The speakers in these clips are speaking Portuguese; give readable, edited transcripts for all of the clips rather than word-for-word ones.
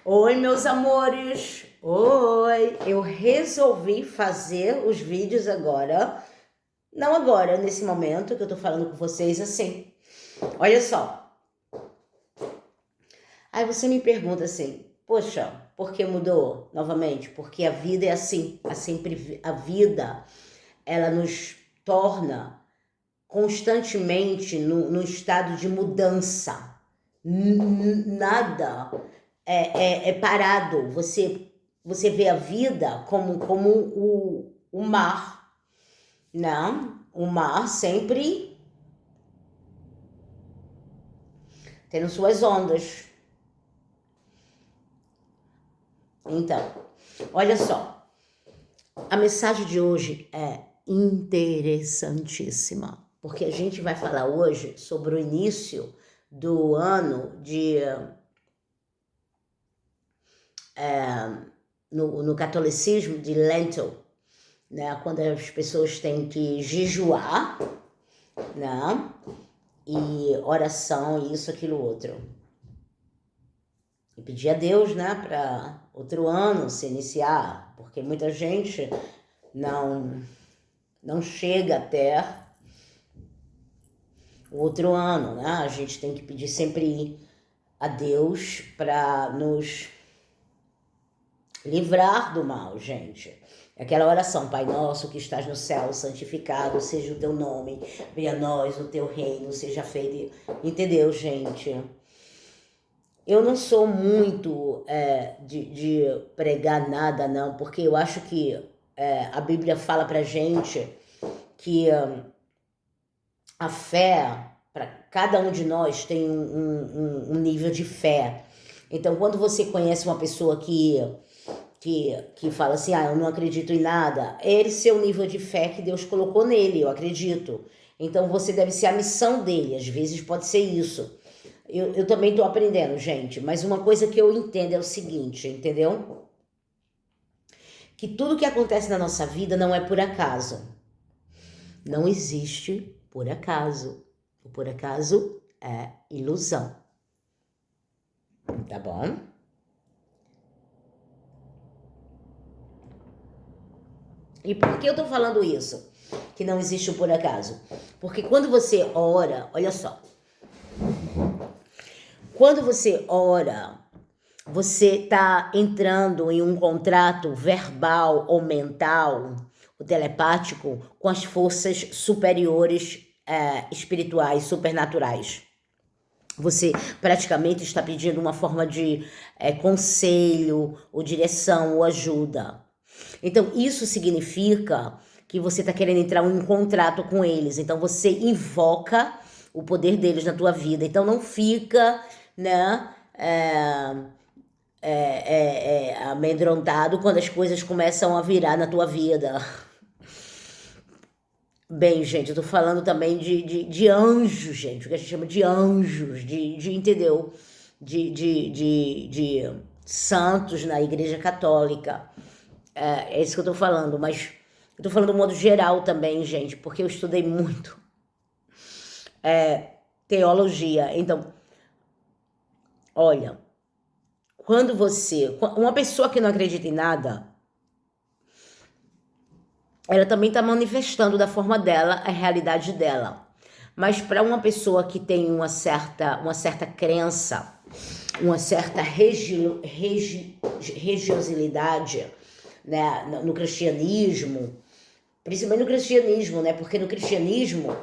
Oi, meus amores! Oi! Eu resolvi fazer os vídeos agora, não agora, nesse momento que eu tô falando com vocês assim. Olha só. Aí você me pergunta assim, poxa, por que mudou novamente? Porque a vida é assim, a vida, ela nos torna constantemente no estado de mudança. Nada é parado. Você vê a vida como o mar, né? O mar sempre tendo suas ondas. Então, olha só, a mensagem de hoje é interessantíssima, porque a gente vai falar hoje sobre o início do ano no catolicismo de Lenten, né? Quando as pessoas têm que jejuar, né? E oração, isso, aquilo, outro. E pedir a Deus, né? Para outro ano se iniciar, porque muita gente não chega até o outro ano, né? A gente tem que pedir sempre a Deus para nos livrar do mal, gente. Aquela oração, Pai nosso que estás no céu, santificado seja o teu nome, venha a nós o teu reino, seja feito. Entendeu, gente? Eu não sou muito de pregar nada, não, porque eu acho que a Bíblia fala pra gente que a fé, para cada um de nós, tem um nível de fé. Então, quando você conhece uma pessoa que fala assim, eu não acredito em nada, esse é o nível de fé que Deus colocou nele, eu acredito. Então, você deve ser a missão dele, às vezes pode ser isso. Eu também estou aprendendo, gente, mas uma coisa que eu entendo é o seguinte, entendeu? Que tudo que acontece na nossa vida não é por acaso. Não existe por acaso. O por acaso é ilusão. Tá bom? E por que eu tô falando isso? Que não existe o por acaso? Porque quando você ora, olha só. Quando você ora, você tá entrando em um contrato verbal ou mental, ou telepático, com as forças superiores espirituais, supernaturais. Você praticamente está pedindo uma forma de conselho, ou direção, ou ajuda. Então, isso significa que você está querendo entrar em um contrato com eles. Então, você invoca o poder deles na tua vida. Então, não fica, né, amedrontado quando as coisas começam a virar na tua vida. Bem, gente, eu tô falando também de anjos, gente, o que a gente chama de anjos, entendeu? De santos na Igreja Católica. É isso que eu tô falando, mas eu tô falando do modo geral também, gente, porque eu estudei muito teologia. Então, olha, uma pessoa que não acredita em nada, ela também está manifestando da forma dela a realidade dela. Mas para uma pessoa que tem uma certa crença, uma certa religiosidade, né, no cristianismo, principalmente no cristianismo, né, porque no cristianismo,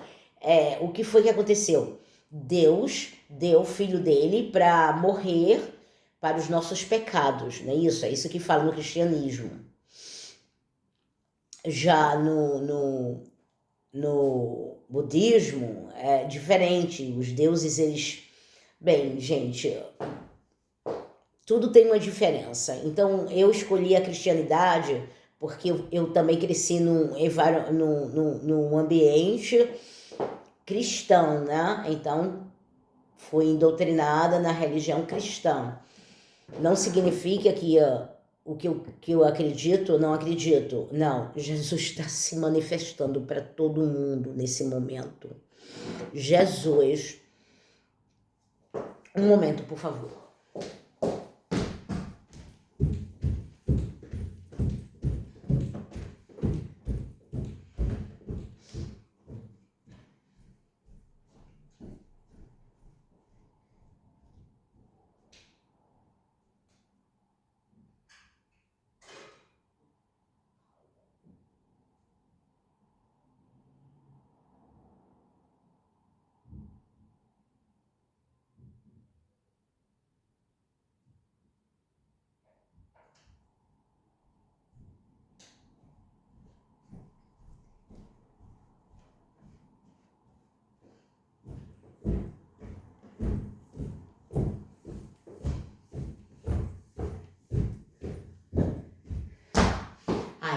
o que foi que aconteceu? Deus deu o filho dele para morrer para os nossos pecados, não é isso? É isso que fala no cristianismo. Já no budismo é diferente. Os deuses, eles... Bem, gente, tudo tem uma diferença. Então, eu escolhi a cristianidade porque eu também cresci num ambiente cristão, né? Então, fui indoctrinada na religião cristã. Não significa que o que eu acredito, não acredito. Não, Jesus está se manifestando para todo mundo nesse momento. Jesus, um momento, por favor.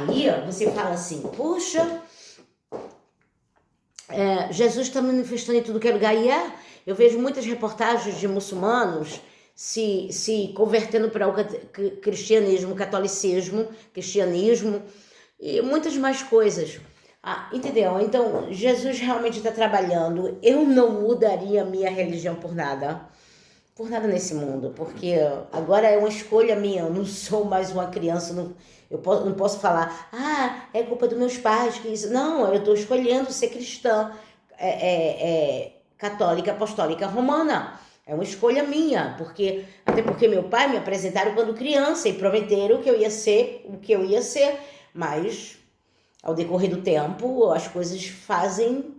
Aí você fala assim, poxa, Jesus está manifestando em tudo que é lugar. E eu vejo muitas reportagens de muçulmanos se convertendo para o cristianismo, catolicismo, cristianismo e muitas mais coisas. Entendeu? Então, Jesus realmente está trabalhando. Eu não mudaria a minha religião por nada nesse mundo, porque agora é uma escolha minha, eu não sou mais uma criança, não posso falar, é culpa dos meus pais, que isso. Não, eu estou escolhendo ser cristã, católica, apostólica, romana. É uma escolha minha, até porque meu pai me apresentaram quando criança e prometeram que eu ia ser o que eu ia ser, mas ao decorrer do tempo as coisas fazem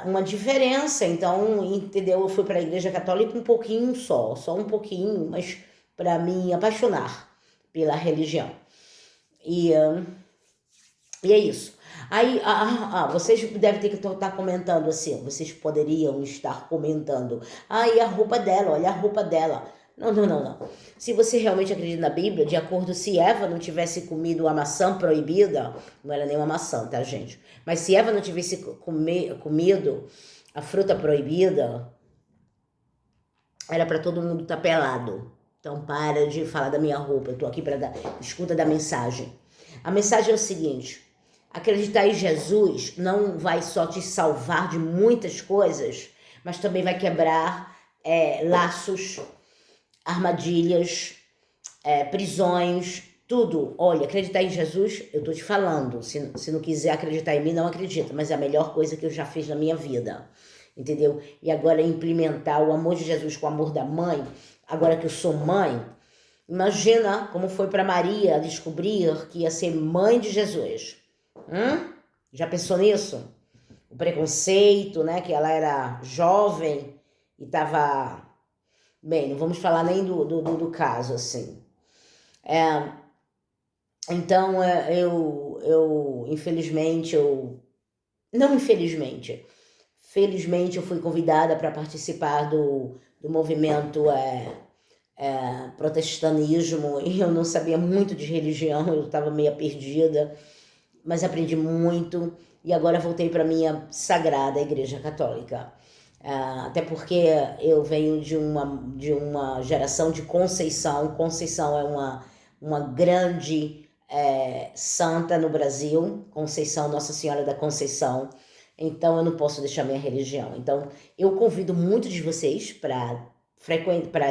uma diferença. Então, entendeu? Eu fui para a Igreja Católica um pouquinho só um pouquinho, mas para me apaixonar pela religião. E é isso. Aí, vocês devem ter que estar comentando assim, vocês poderiam estar comentando, e a roupa dela, olha a roupa dela. Não. Se você realmente acredita na Bíblia, de acordo, se Eva não tivesse comido a maçã proibida, não era nem uma maçã, tá, gente? Mas se Eva não tivesse comido a fruta proibida, era para todo mundo estar pelado. Então para de falar da minha roupa, eu tô aqui para escuta da mensagem. A mensagem é o seguinte: acreditar em Jesus não vai só te salvar de muitas coisas, mas também vai quebrar laços, armadilhas, prisões, tudo. Olha, acreditar em Jesus, eu tô te falando, se não quiser acreditar em mim, não acredita, mas é a melhor coisa que eu já fiz na minha vida, entendeu? E agora implementar o amor de Jesus com o amor da mãe, agora que eu sou mãe, imagina como foi para Maria descobrir que ia ser mãe de Jesus. Já pensou nisso? O preconceito, né? Que ela era jovem e tava... Bem, não vamos falar nem do caso, assim. Então, infelizmente, não infelizmente, felizmente eu fui convidada para participar do movimento protestantismo, e eu não sabia muito de religião, eu estava meio perdida, mas aprendi muito e agora voltei para minha sagrada Igreja Católica. Até porque eu venho de uma geração de Conceição. Conceição é uma grande santa no Brasil, Conceição, Nossa Senhora da Conceição. Então eu não posso deixar minha religião. Então eu convido muitos de vocês para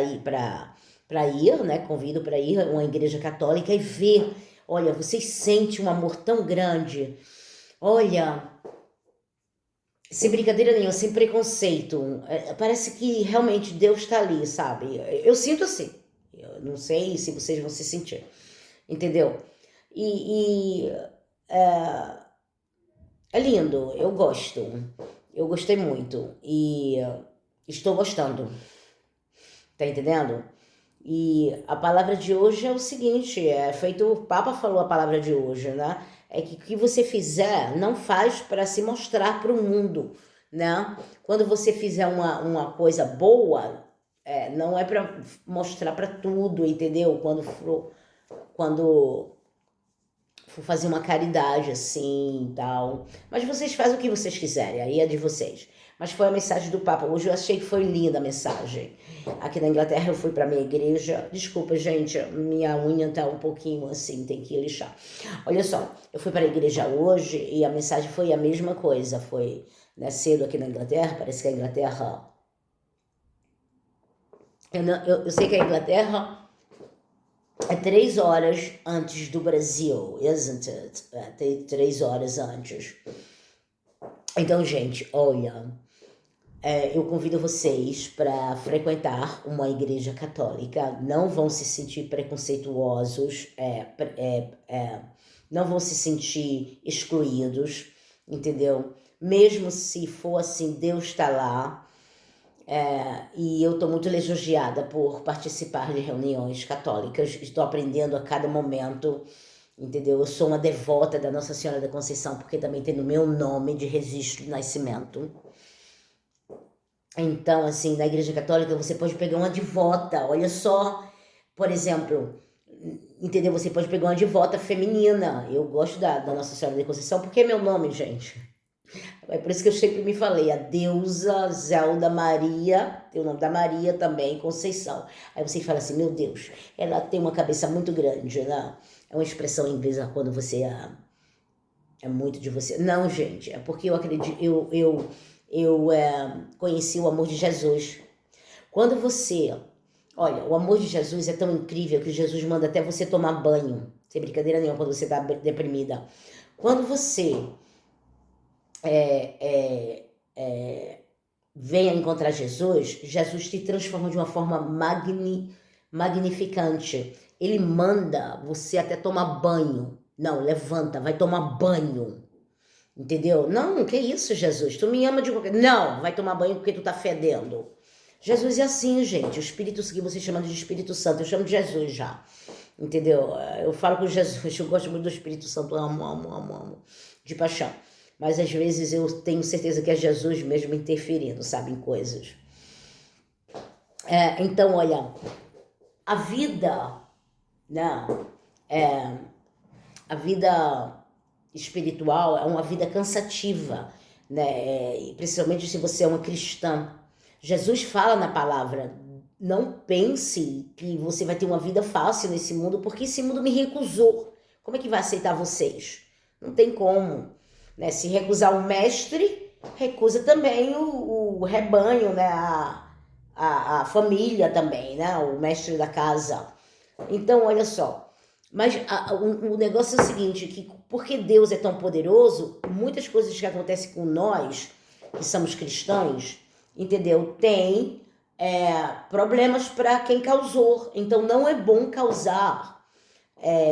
ir, né? Convido para ir a uma igreja católica e ver. Olha, vocês sentem um amor tão grande. Olha, sem brincadeira nenhuma, sem preconceito. Parece que realmente Deus está ali, sabe? Eu sinto assim. Eu não sei se vocês vão se sentir. Entendeu? É lindo. Eu gosto. Eu gostei muito. E estou gostando. Tá entendendo? E a palavra de hoje é o seguinte, o Papa falou a palavra de hoje, né? É que o que você fizer, não faz para se mostrar para o mundo, né? Quando você fizer uma coisa boa, não é para mostrar para tudo, entendeu? Quando for fazer uma caridade assim e tal. Mas vocês fazem o que vocês quiserem, aí é de vocês. Mas foi a mensagem do Papa. Hoje eu achei que foi linda a mensagem. Aqui na Inglaterra eu fui para minha igreja. Desculpa, gente, minha unha tá um pouquinho assim, tem que lixar. Olha só, eu fui para a igreja hoje e a mensagem foi a mesma coisa. Foi, né, cedo aqui na Inglaterra. Parece que a Inglaterra... Eu sei que a Inglaterra é 3 horas antes do Brasil, isn't it? 3 horas antes. Então, gente, olha... eu convido vocês para frequentar uma igreja católica. Não vão se sentir preconceituosos, não vão se sentir excluídos, entendeu? Mesmo se for assim, Deus está lá. E eu estou muito lisonjeada por participar de reuniões católicas. Estou aprendendo a cada momento, entendeu? Eu sou uma devota da Nossa Senhora da Conceição, porque também tem no meu nome de registro de nascimento. Então, assim, na Igreja Católica você pode pegar uma devota. Olha só, por exemplo, entendeu? Você pode pegar uma devota feminina. Eu gosto da Nossa Senhora da Conceição, porque é meu nome, gente. É por isso que eu sempre me falei, a deusa Zelda Maria, tem o nome da Maria também, Conceição. Aí você fala assim, meu Deus, ela tem uma cabeça muito grande, né? É uma expressão inglesa quando você é muito de você. Não, gente, é porque eu acredito, eu conheci o amor de Jesus. Quando você, olha, o amor de Jesus é tão incrível que Jesus manda até você tomar banho, sem brincadeira nenhuma, quando você está deprimida. Quando você venha encontrar Jesus, Jesus te transforma de uma forma magnificante. Ele manda você até tomar banho. Não, levanta, vai tomar banho. Entendeu? Não, que isso, Jesus? Tu me ama de qualquer... Não, vai tomar banho porque tu tá fedendo. Jesus é assim, gente. O Espírito que você chama de Espírito Santo, eu chamo de Jesus já. Entendeu? Eu falo com Jesus, eu gosto muito do Espírito Santo, amo, de paixão. Mas às vezes eu tenho certeza que é Jesus mesmo interferindo, sabe, em coisas. Então, olha, a vida, né, a vida espiritual é uma vida cansativa, né, principalmente se você é uma cristã. Jesus fala na palavra, não pense que você vai ter uma vida fácil nesse mundo, porque esse mundo me recusou. Como é que vai aceitar vocês? Não tem como. Né? Se recusar o mestre, recusa também o rebanho, né? A família também, né? O mestre da casa. Então, olha só. Mas o negócio é o seguinte, que porque Deus é tão poderoso, muitas coisas que acontecem com nós, que somos cristãos, entendeu? Tem problemas para quem causou. Então, não é bom causar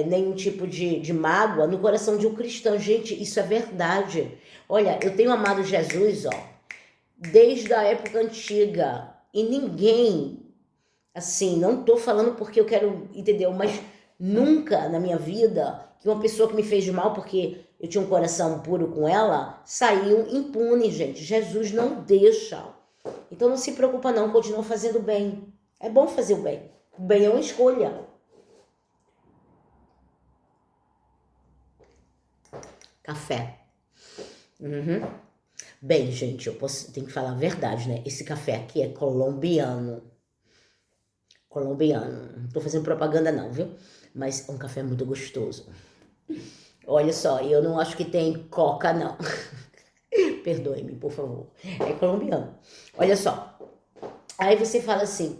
nenhum tipo de mágoa no coração de um cristão. Gente, isso é verdade. Olha, eu tenho amado Jesus, desde a época antiga. E ninguém, assim, não tô falando porque eu quero, entendeu? Mas nunca na minha vida que uma pessoa que me fez mal porque eu tinha um coração puro com ela, saiu impune, gente. Jesus não deixa. Então não se preocupa não, continua fazendo bem. É bom fazer o bem. O bem é uma escolha. Café. Bem, gente, tenho que falar a verdade, né? Esse café aqui é colombiano. Colombiano. Não tô fazendo propaganda não, viu? Mas é um café muito gostoso. Olha só, eu não acho que tem coca, não. Perdoe-me, por favor. É colombiano. Olha só. Aí você fala assim,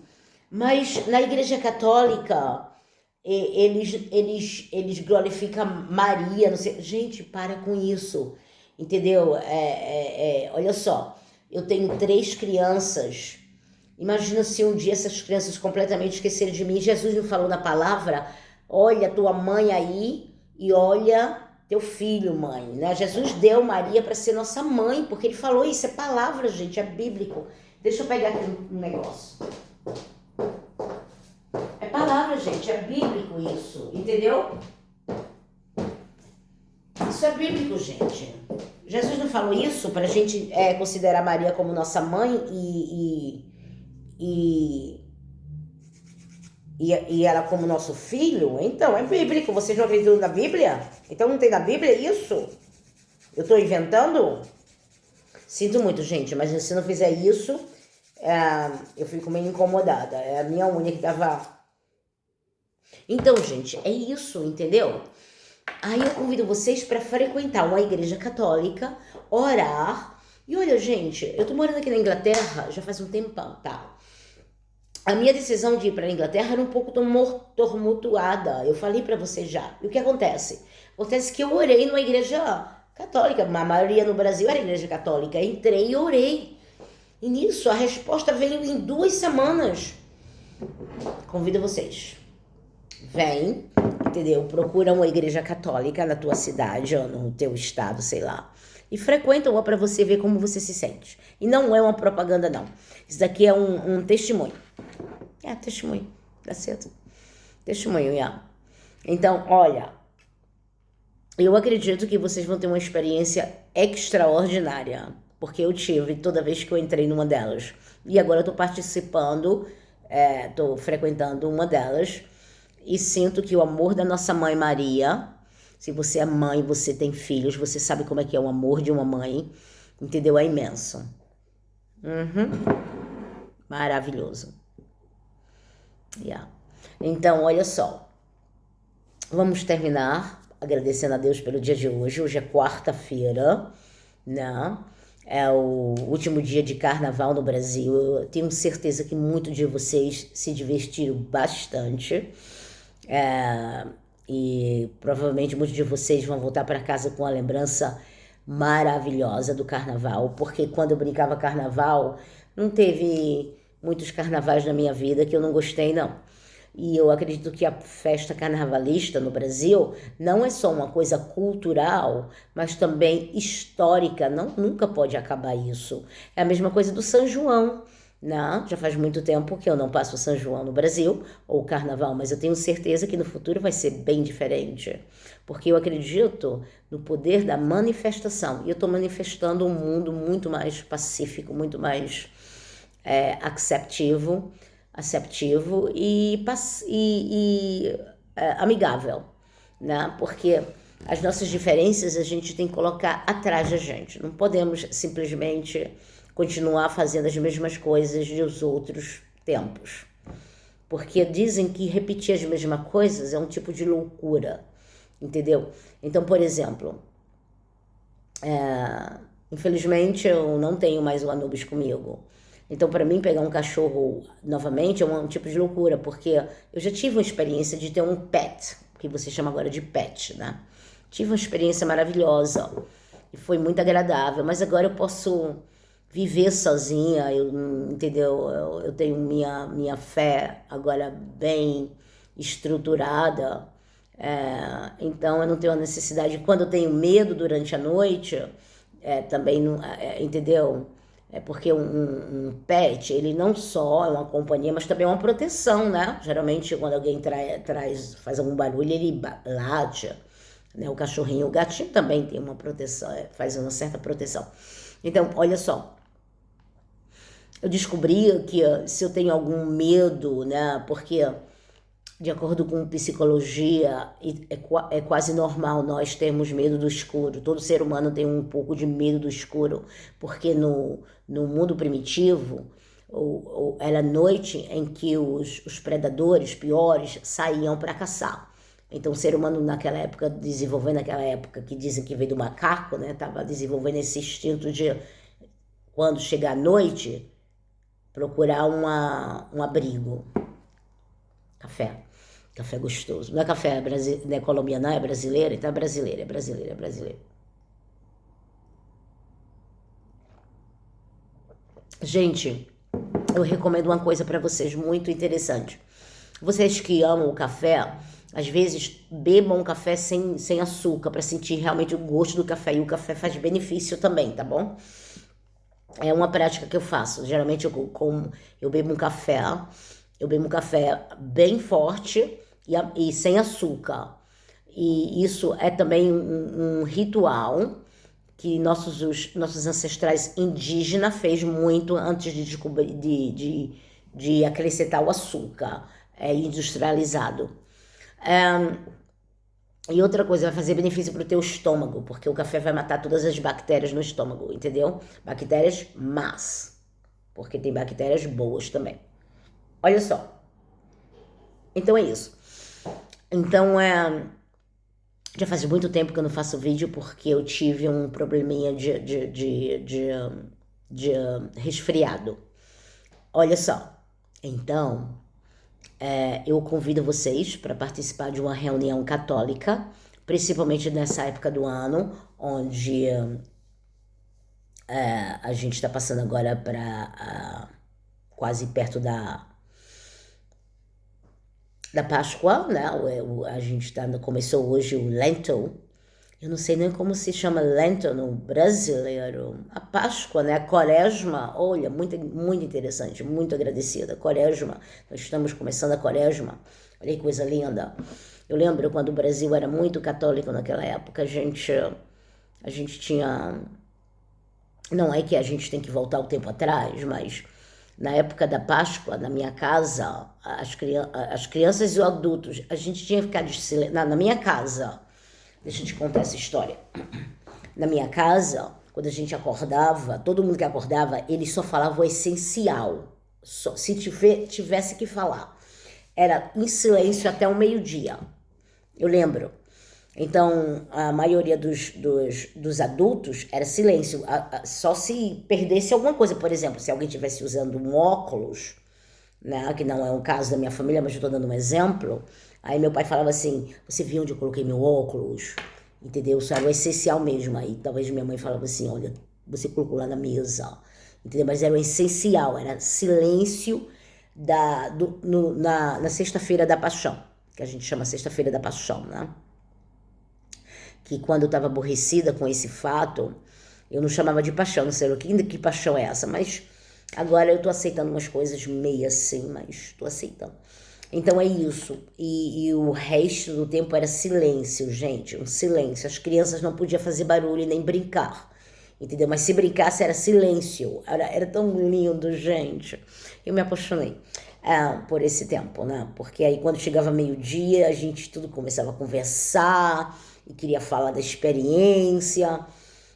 mas na Igreja Católica... Eles glorificam Maria, não sei. Gente, para com isso, entendeu? Olha só, eu tenho 3 crianças. Imagina se um dia essas crianças completamente esquecerem de mim. Jesus me falou na palavra, olha tua mãe aí e olha teu filho, mãe. Né? Jesus deu Maria para ser nossa mãe, porque ele falou isso, é palavra, gente, é bíblico. Deixa eu pegar aqui um negócio. É palavra, gente, é bíblico isso, entendeu? Isso é bíblico, gente. Jesus não falou isso pra gente considerar Maria como nossa mãe e ela como nosso filho? Então, é bíblico. Vocês não acreditam na Bíblia? Então não tem na Bíblia isso? Eu tô inventando? Sinto muito, gente, mas se não fizer isso, eu fico meio incomodada. É a minha unha que tava... Então, gente, é isso, entendeu? Aí eu convido vocês para frequentar uma igreja católica, orar. E olha, gente, eu tô morando aqui na Inglaterra já faz um tempão, tá? A minha decisão de ir para a Inglaterra era um pouco tumultuada. Eu falei para vocês já. E o que acontece? Acontece que eu orei numa igreja católica. A maioria no Brasil era igreja católica. Entrei e orei. E nisso a resposta veio em 2 semanas. Convido vocês. Vem, entendeu? Procura uma igreja católica na tua cidade ou no teu estado, sei lá. E frequenta uma para você ver como você se sente. E não é uma propaganda, não. Isso daqui é um testemunho. Testemunho. Dá certo? Testemunho, Então, olha. Eu acredito que vocês vão ter uma experiência extraordinária. Porque eu tive toda vez que eu entrei numa delas. E agora eu tô participando, tô frequentando uma delas. e sinto que o amor da nossa mãe Maria, se você é mãe, você tem filhos, você sabe como é que é o amor de uma mãe, entendeu? É imenso. Maravilhoso. Yeah. Então, olha só. Vamos terminar agradecendo a Deus pelo dia de hoje. Hoje é quarta-feira, né? É o último dia de carnaval no Brasil. Eu tenho certeza que muitos de vocês se divertiram bastante. E provavelmente muitos de vocês vão voltar para casa com a lembrança maravilhosa do carnaval, porque quando eu brincava carnaval, não teve muitos carnavais na minha vida que eu não gostei, não. E eu acredito que a festa carnavalista no Brasil não é só uma coisa cultural, mas também histórica. Não, nunca pode acabar isso. É a mesma coisa do São João, né? Já faz muito tempo que eu não passo o São João no Brasil, ou o Carnaval, mas eu tenho certeza que no futuro vai ser bem diferente. Porque eu acredito no poder da manifestação. E eu estou manifestando um mundo muito mais pacífico, muito mais aceptivo e amigável, né? Porque as nossas diferenças a gente tem que colocar atrás da gente. Não podemos simplesmente continuar fazendo as mesmas coisas dos outros tempos. Porque dizem que repetir as mesmas coisas é um tipo de loucura, entendeu? Então, por exemplo, infelizmente eu não tenho mais o Anubis comigo. Então, para mim, pegar um cachorro novamente é um tipo de loucura, porque eu já tive uma experiência de ter um pet, que você chama agora de pet, né? Tive uma experiência maravilhosa e foi muito agradável, mas agora eu posso viver sozinha, entendeu? Eu tenho minha fé agora bem estruturada, então eu não tenho a necessidade. Quando eu tenho medo durante a noite, também, não, entendeu? É porque um pet, ele não só é uma companhia, mas também é uma proteção, né? Geralmente, quando alguém faz algum barulho, ele late, né? O cachorrinho, o gatinho também tem uma proteção, faz uma certa proteção. Então, olha só, eu descobri que se eu tenho algum medo, né? Porque, de acordo com psicologia, é quase normal nós termos medo do escuro. Todo ser humano tem um pouco de medo do escuro, porque no mundo primitivo, era noite em que os predadores piores saíam para caçar. Então o ser humano naquela época, que dizem que veio do macaco, né? Estava desenvolvendo esse instinto de, quando chegar a noite, procurar um abrigo. Café gostoso. Não é café não é colombiano, é brasileiro, então é brasileiro. Gente, eu recomendo uma coisa para vocês muito interessante. Vocês que amam o café, às vezes bebam um café sem açúcar, para sentir realmente o gosto do café. E o café faz benefício também, tá bom? É uma prática que eu faço. Geralmente eu bebo um café bem forte e sem açúcar. E isso é também um ritual que nossos ancestrais indígenas fez muito antes de descobrir, de acrescentar o açúcar industrializado. E outra coisa, vai fazer benefício para o teu estômago, porque o café vai matar todas as bactérias no estômago, entendeu? Bactérias más, porque tem bactérias boas também. Olha só. Então é isso. Então já faz muito tempo que eu não faço vídeo, porque eu tive um probleminha de resfriado. Olha só. Então, eu convido vocês para participar de uma reunião católica, principalmente nessa época do ano, onde a gente está passando agora para quase perto da Páscoa, né? A gente começou hoje o Lento. Eu não sei nem como se chama Lento no brasileiro. A Páscoa, né? A Quaresma. Olha, muito, muito interessante, muito agradecida. Quaresma, nós estamos começando a Quaresma. Olha que coisa linda. Eu lembro quando o Brasil era muito católico naquela época, a gente tinha... Não é que a gente tem que voltar o tempo atrás, mas Na época da Páscoa, na minha casa, as crianças e os adultos, a gente tinha que ficar de silêncio. Na minha casa, deixa eu te contar essa história. Na minha casa, quando a gente acordava, todo mundo que acordava, eles só falavam o essencial. Se tivesse que falar. Era em silêncio até o meio-dia. Eu lembro. Então, a maioria dos adultos era silêncio. Só se perdesse alguma coisa. Por exemplo, se alguém estivesse usando um óculos, né, que não é um caso da minha família, mas eu estou dando um exemplo. Aí meu pai falava assim, você viu onde eu coloquei meu óculos? Entendeu? Isso era o essencial mesmo. Aí talvez minha mãe falava assim, olha, você colocou lá na mesa. Entendeu? Mas era o essencial, era silêncio na Sexta-feira da Paixão, que a gente chama Sexta-feira da Paixão, né? Que quando eu estava aborrecida com esse fato, eu não chamava de paixão, não sei que paixão é essa, mas agora eu tô aceitando umas coisas meio assim, mas tô aceitando. Então é isso, e o resto do tempo era silêncio, gente, um silêncio. As crianças não podiam fazer barulho e nem brincar, entendeu? Mas se brincasse era silêncio, era tão lindo, gente. Eu me apaixonei por esse tempo, né? Porque aí quando chegava meio-dia, a gente tudo começava a conversar e queria falar da experiência.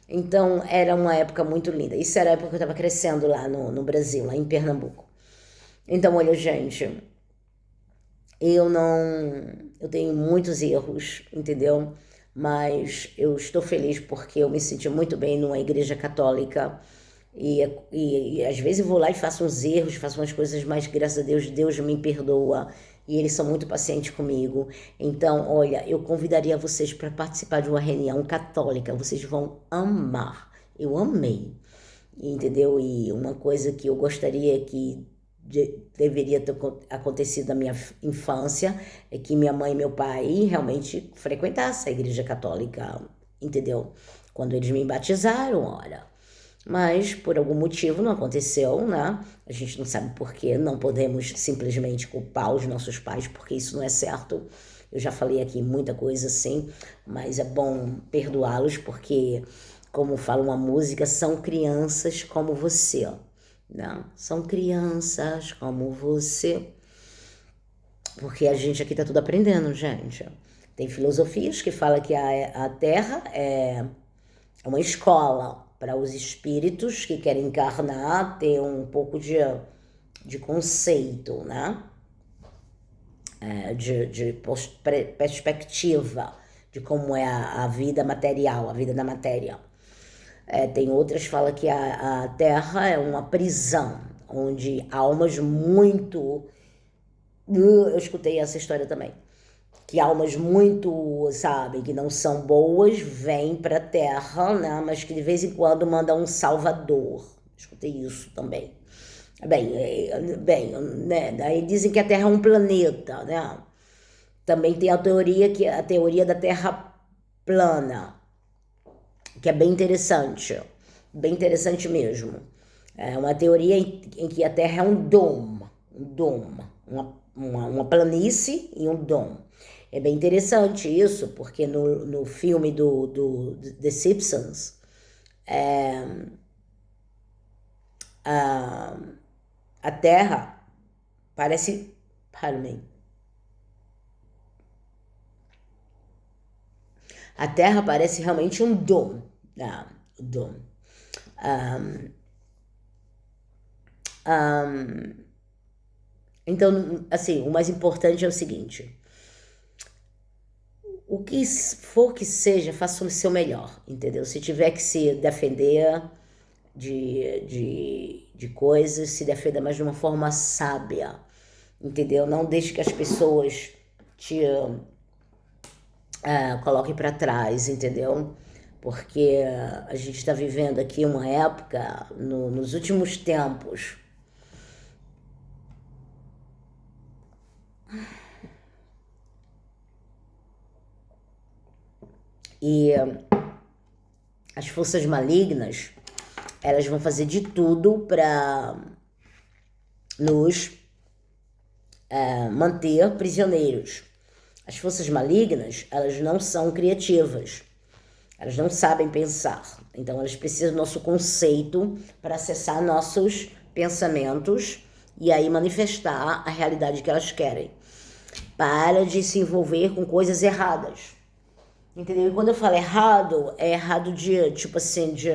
Então era uma época muito linda. Isso era a época que eu estava crescendo lá no Brasil, lá em Pernambuco. Então, olha, gente, eu tenho muitos erros, entendeu? Mas eu estou feliz porque eu me senti muito bem numa igreja católica e às vezes eu vou lá e faço uns erros, faço umas coisas, mas graças a Deus, Deus me perdoa e eles são muito pacientes comigo. Então, olha, eu convidaria vocês para participar de uma reunião católica, vocês vão amar. Eu amei, entendeu? E uma coisa que eu gostaria que deveria ter acontecido na minha infância é que minha mãe e meu pai realmente frequentassem a igreja católica, entendeu? Quando eles me batizaram, olha. Mas por algum motivo não aconteceu, né? A gente não sabe por quê, não podemos simplesmente culpar os nossos pais, porque isso não é certo. Eu já falei aqui muita coisa assim, mas é bom perdoá-los, porque, como fala uma música, são crianças como você. Não, são crianças como você. Porque a gente aqui tá tudo aprendendo, gente. Tem filosofias que falam que a Terra é uma escola para os espíritos que querem encarnar, ter um pouco de conceito, né? De perspectiva de como é a vida material, a vida da matéria. Tem outras que falam que a Terra é uma prisão, onde almas muito... Eu escutei essa história também. Que almas muito, sabe, que não são boas, vêm para a Terra, né? Mas que de vez em quando mandam um salvador. Escutei isso também. Bem, né? Daí dizem que a Terra é um planeta, né? Também tem a teoria da Terra plana, que é bem interessante mesmo. É uma teoria em que a Terra é um dome, uma planície e um dome. É bem interessante isso, porque no filme do The Simpsons, a Terra parece... Pardon me. A Terra parece realmente um dome. Dome. Então, assim, o mais importante é o seguinte: o que for que seja, faça o seu melhor, entendeu? Se tiver que se defender de coisas, se defenda, mas de uma forma sábia, entendeu? Não deixe que as pessoas te coloquem para trás, entendeu? Porque a gente está vivendo aqui uma época, nos últimos tempos, e as forças malignas, elas vão fazer de tudo para nos manter prisioneiros. As forças malignas, elas não são criativas, elas não sabem pensar. Então elas precisam do nosso conceito para acessar nossos pensamentos e aí manifestar a realidade que elas querem. Para de se envolver com coisas erradas. Entendeu? E quando eu falo errado, é errado de, tipo assim, de...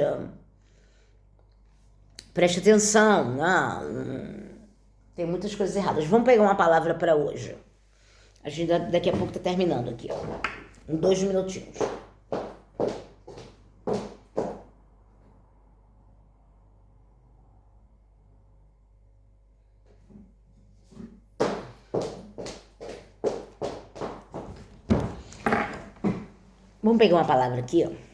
Preste atenção, não, tem muitas coisas erradas. Vamos pegar uma palavra para hoje. A gente daqui a pouco tá terminando aqui, ó. Em 2 minutinhos. Vamos pegar uma palavra aqui, ó.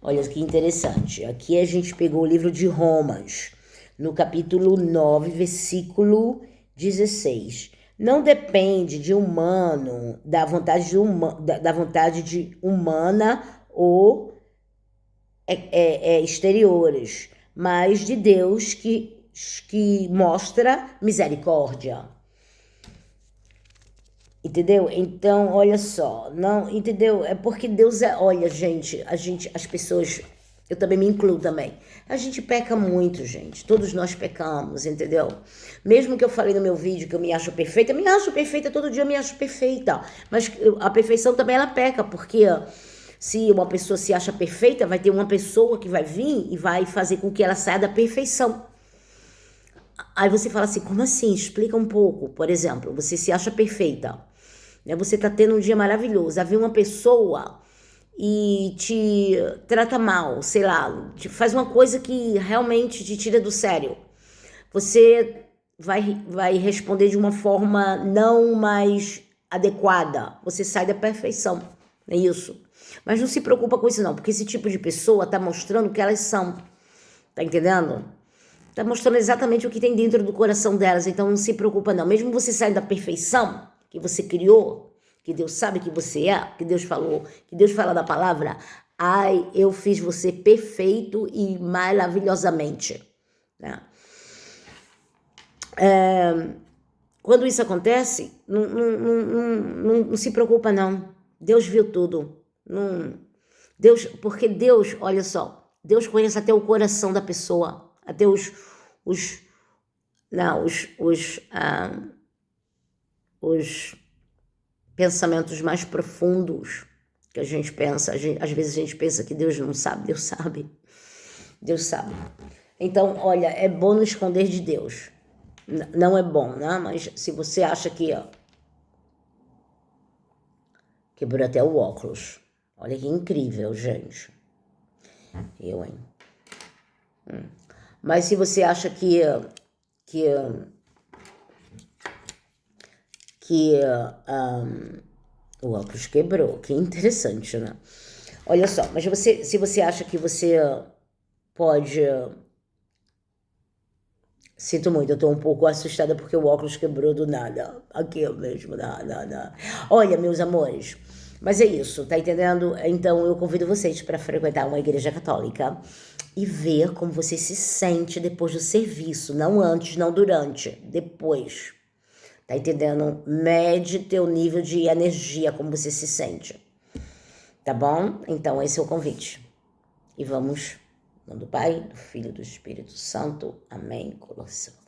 Olha que interessante. Aqui a gente pegou o livro de Romanos, no capítulo 9, versículo 16. Não depende de humano, da vontade humana ou exteriores, mas de Deus que mostra misericórdia. Entendeu? Então, olha só, não, entendeu? É porque Deus olha, gente, as pessoas, eu também me incluo também. A gente peca muito, gente. Todos nós pecamos, entendeu? Mesmo que eu falei no meu vídeo que eu me acho perfeita, todo dia eu me acho perfeita. Mas a perfeição também ela peca, porque se uma pessoa se acha perfeita, vai ter uma pessoa que vai vir e vai fazer com que ela saia da perfeição. Aí você fala assim, como assim? Explica um pouco. Por exemplo, você se acha perfeita. Você tá tendo um dia maravilhoso. Aí vem uma pessoa e te trata mal, sei lá, faz uma coisa que realmente te tira do sério. Você vai responder de uma forma não mais adequada. Você sai da perfeição. É isso. Mas não se preocupa com isso não, porque esse tipo de pessoa tá mostrando o que elas são. Tá entendendo? Tá mostrando exatamente o que tem dentro do coração delas, então não se preocupa não. Mesmo você saindo da perfeição que você criou, que Deus sabe que você é, que Deus falou, que Deus fala da palavra, ai, eu fiz você perfeito e maravilhosamente. Né? Quando isso acontece, não se preocupa não. Deus viu tudo. Porque Deus, olha só, Deus conhece até o coração da pessoa, até os pensamentos mais profundos que a gente pensa. Às vezes a gente pensa que Deus não sabe, Deus sabe. Deus sabe. Então, olha, é bom não esconder de Deus. Não é bom, né? Mas se você acha que... Quebrou até o óculos. Olha que incrível, gente. Eu, hein? Mas se você acha que o óculos quebrou, que interessante, né? Olha só, mas se você acha que você pode... Sinto muito, eu tô um pouco assustada porque o óculos quebrou do nada. Aqui mesmo, não. Olha, meus amores, mas é isso, tá entendendo? Então eu convido vocês para frequentar uma igreja católica e ver como você se sente depois do serviço, não antes, não durante, depois. Tá entendendo? Mede teu nível de energia, como você se sente. Tá bom? Então esse é o convite. E vamos, em nome do Pai, do Filho e do Espírito Santo. Amém. Colossal.